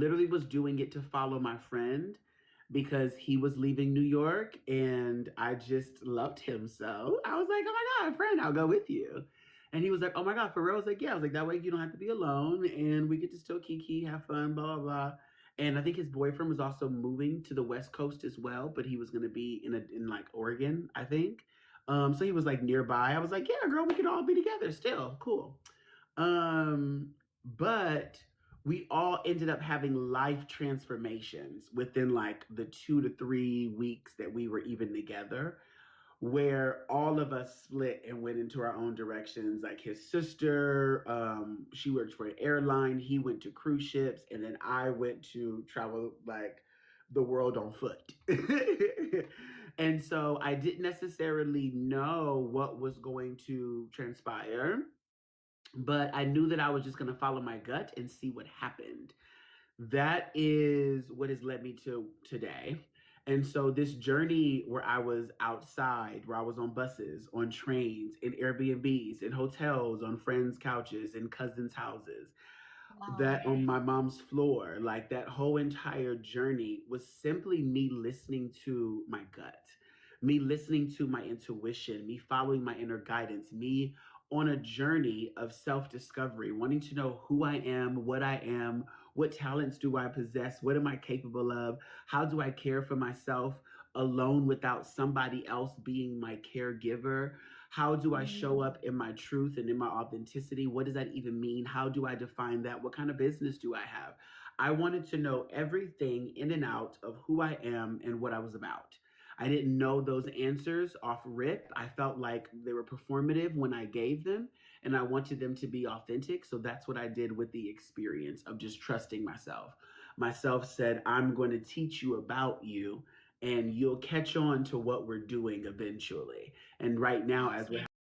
Literally was doing it to follow my friend because he was leaving New York and I just loved him. So I was like, oh my God, friend, I'll go with you. And he was like, oh my God, for real? I was like, yeah. I was like, that way you don't have to be alone and we get to still kiki, have fun, blah, blah, blah. And I think his boyfriend was also moving to the West Coast as well, but he was going to be in like Oregon, I think. So he was like nearby. I was like, yeah, girl, we can all be together still. Cool. But we all ended up having life transformations within like the 2 to 3 weeks that we were even together, where all of us split and went into our own directions. Like his sister, she worked for an airline, he went to cruise ships, and then I went to travel like the world on foot. And so I didn't necessarily know what was going to transpire, but I knew that I was just going to follow my gut and see what happened. That is what has led me to today. And so this journey where I was outside, where I was on buses, on trains, in Airbnbs, in hotels, on friends' couches, in cousins' houses, Wow. that on my mom's floor, like that whole entire journey was simply me listening to my gut, me listening to my intuition, me following my inner guidance, me on a journey of self discovery, wanting to know who I am, what talents do I possess, what am I capable of, how do I care for myself alone without somebody else being my caregiver. How do I show Mm. up in my truth and in my authenticity? What does that even mean? How do I define that? What kind of business do I have? I wanted to know everything in and out of who I am and what I was about. I didn't know those answers off rip. I felt like they were performative when I gave them, and I wanted them to be authentic. So that's what I did with the experience of just trusting myself. Myself said, I'm going to teach you about you, and you'll catch on to what we're doing eventually. And right now, as we're